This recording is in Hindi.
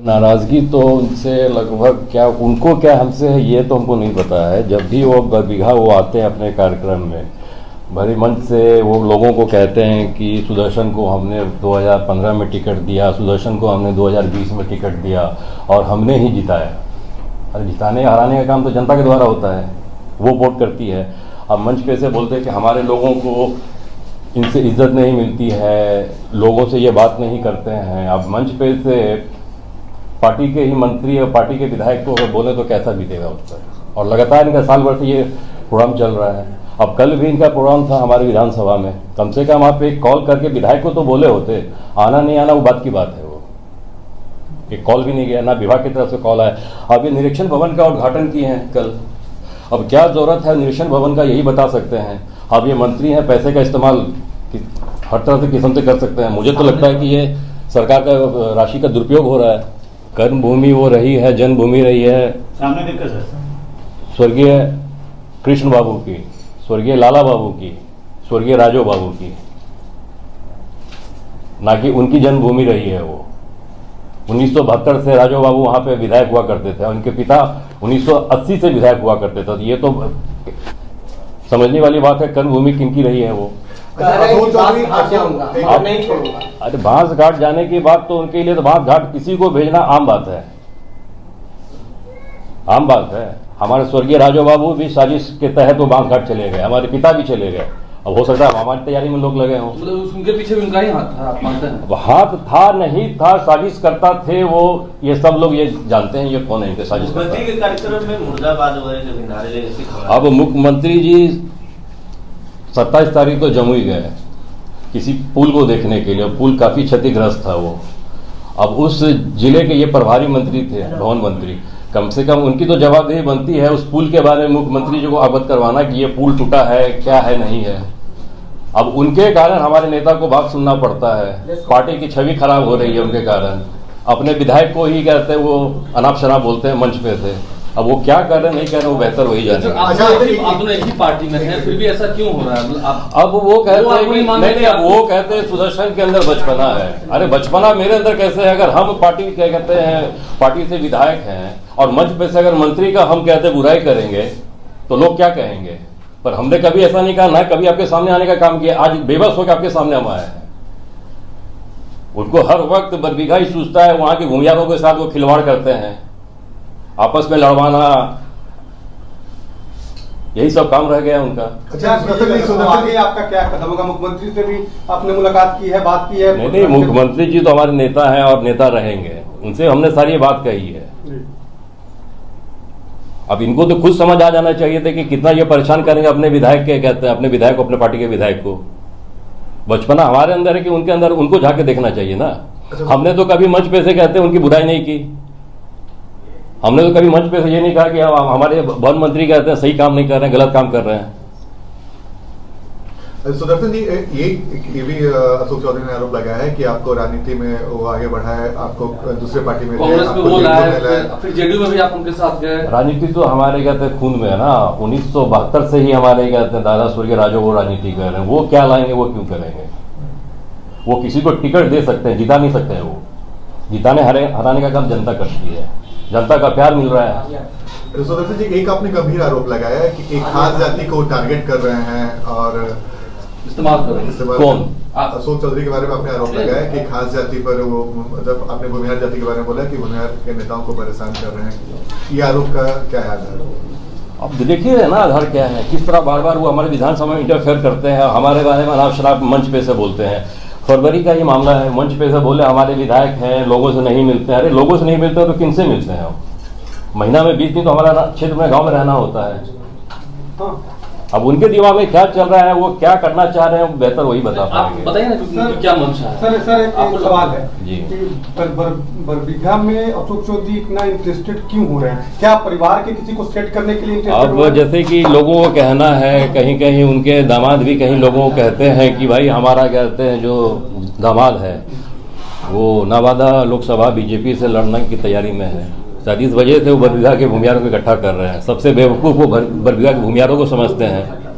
नाराजगी तो उनसे लगभग क्या, उनको क्या हमसे है ये तो हमको नहीं पता है। जब भी वो बरबीघा वो आते हैं अपने कार्यक्रम में, भरी मंच से वो लोगों को कहते हैं कि सुदर्शन को हमने 2015 में टिकट दिया, सुदर्शन को हमने 2020 में टिकट दिया और हमने ही जिताया। अरे जिताने हराने का काम तो जनता के द्वारा होता है, वो वोट करती है। अब मंच पे से बोलते हैं कि हमारे लोगों को इनसे इज्जत नहीं मिलती है, लोगों से ये बात नहीं करते हैं। अब मंच पे से पार्टी के ही मंत्री और पार्टी के विधायक को अगर बोले तो कैसा बीतेगा उस पर। और लगातार इनका साल भर से ये प्रोग्राम चल रहा है। अब कल भी इनका प्रोग्राम था हमारे विधानसभा में, कम से कम आप एक कॉल करके विधायक को तो बोले होते। आना नहीं आना वो बात की बात है, वो एक कॉल भी नहीं गया, ना विभाग की तरफ से कॉल आया। अब ये निरीक्षण भवन का उद्घाटन किए हैं कल, अब क्या जरूरत है निरीक्षण भवन का यही बता सकते हैं। अब ये मंत्री हैं, पैसे का इस्तेमाल हर तरह से किस्म से कर सकते हैं। मुझे तो लगता है कि ये सरकार का राशि का दुरुपयोग हो रहा है। कर्म भूमि वो रही है, जन्मभूमि रही है सामने स्वर्गीय कृष्ण बाबू की, स्वर्गीय लाला बाबू की, स्वर्गीय राजो बाबू की, ना कि उनकी जन्मभूमि रही है। वो 1972 से राजो बाबू वहां पे विधायक हुआ करते थे, उनके पिता 1980 से विधायक हुआ करते थे। तो ये तो समझने वाली बात है, कर्मभूमि किनकी रही है वो। अरे बांस घाट जाने की बात तो उनके लिए तो बांस घाट किसी को भेजना आम बात है, आम बात है। हमारे स्वर्गीय राजो बाबू भी साजिश के तहत वो बांस घाट चले गए, हमारे पिता भी चले गए। अब हो सकता है हमारी तैयारी में लोग लगे हों, मतलब उनके पीछे भी उनका ही हाथ था, आप मानते हैं? हाथ था नहीं था, साजिश करता थे वो। ये सब लोग ये जानते हैं ये कौन है इनके साजिश करता है। के कार्यक्रम में मुर्दाबाद वगैरह के नारे लगे। अब मुख्यमंत्री जी 27 तारीख को जमुई गए किसी पुल को देखने के लिए, पुल काफी क्षतिग्रस्त था वो। अब उस जिले के ये प्रभारी मंत्री थे, भवन मंत्री, कम से कम उनकी तो जवाबदेही बनती है उस पुल के बारे में मुख्यमंत्री जी को अवगत करवाना कि ये पुल टूटा है, क्या है, नहीं है। अब उनके कारण हमारे नेता को बात सुनना पड़ता है, पार्टी की छवि खराब हो रही है उनके कारण। अपने विधायक को ही कहते हैं वो अनाप शनाप बोलते हैं मंच पे से। अब वो क्या कर रहे हैं नहीं कर रहे, वो बेहतर वही जाने। आप दोनों एक ही पार्टी में हैं, फिर भी ऐसा क्यों हो रहा है? अब वो कहते हैं कि नहीं, अब वो कहते हैं सुदर्शन के अंदर बचपना है। अरे बचपना मेरे अंदर कैसे है? अगर हम पार्टी क्या कहते हैं, पार्टी से विधायक हैं और मंच पे से अगर मंत्री का हम कहते बुराई करेंगे तो लोग क्या कहेंगे? पर हमने कभी ऐसा नहीं कहा, ना कभी आपके सामने आने का काम किया। आज बेबस होकर आपके सामने हम आए हैं। उनको हर वक्त बरबीघा ही सूझता है, वहां के भूमियारों के साथ वो खिलवाड़ करते हैं, आपस में लड़वाना, यही सब काम रह गया उनका। अच्छा, आगे आपका क्या कदम होगा? मुख्यमंत्री से भी आपने मुलाकात की है, बात की है? नहीं, मुख्यमंत्री जी तो हमारे नेता हैं और नेता रहेंगे, उनसे हमने सारी बात कही है। अब इनको तो खुद समझ आ जाना चाहिए था कि कितना ये परेशान करेंगे अपने विधायक के, कहते हैं अपने विधायक को, अपने पार्टी के विधायक को। बचपना हमारे अंदर है कि उनके अंदर, उनको जाके देखना चाहिए ना। हमने तो कभी मंच पे से कहते हैं उनकी बुराई नहीं की, हमने तो कभी मंच पे से ये नहीं कहा कि हमारे वन मंत्री कहते हैं सही काम नहीं कर रहे हैं, गलत काम कर रहे हैं। सुदर्शन जी, ये भी अशोक चौधरी ने आरोप लगाया है कि आपको राजनीति में वो आगे बढ़ा है, आपको दूसरे पार्टी में कांग्रेस में वो लाया, फिर जेडीयू में भी आप उनके साथ गए। राजनीति तो हमारे कहते हैं खून में है ना। 1972 से ही हमारे कहते हैं दादा स्वर्गीय राजो वो राजनीति कर रहे हैं। वो क्या लाएंगे, वो क्यों करेंगे? वो किसी को टिकट दे सकते हैं, जिता नहीं सकते हैं। वो जिताने हराने का काम जनता करती है, जनता का प्यार मिल रहा है। सुदर्शन जी, एक आपने गंभीर आरोप लगाया है कि एक खास जाति को टारगेट कर रहे हैं और इस्तेमाल कर रहे हैं। कौन? अशोक चौधरी के बारे में आपने आरोप लगाया है कि खास जाति पर वो, मतलब आपने भूमिहार जाति के बारे में बोला कि भूमिहार के नेताओं को परेशान कर रहे हैं। ये आरोप का क्या है आधार? अब देखिए ना आधार क्या है, किस तरह बार बार वो हमारे विधानसभा में इंटरफेयर करते हैं, हमारे बारे में अनाप शनाप मंच पे से बोलते हैं। फरवरी का ही मामला है, मंच पे से बोले हमारे विधायक हैं, लोगों से नहीं मिलते हैं। अरे लोगों से नहीं मिलते तो किन से मिलते हैं? महीना में 20 दिन तो हमारा क्षेत्र में, गांव में रहना होता है। अब उनके दिमाग में क्या चल रहा है, वो क्या करना चाह रहे हैं, बेहतर वही बता पाएंगे। बताइए ना क्या मंशा है। सर एक सवाल है जी, बरबीघा में अशोक चौधरी इतना इंटरेस्टेड क्यों हो रहे हैं? क्या परिवार के किसी को सेट करने के लिए इंटरेस्टेड? अब जैसे कि लोगों को कहना है, कहीं कहीं उनके दामाद भी कहीं लोगों को कहते हैं कि भाई हमारा कहते हैं जो दामाद है वो नवादा लोकसभा बीजेपी से लड़ने की तैयारी में है। शायद इस वजह से वो बरबीघा के भूमियारों को इकट्ठा कर रहे हैं। सबसे बेवकूफ़ वो बरबीघा के भूमियारों को समझते हैं।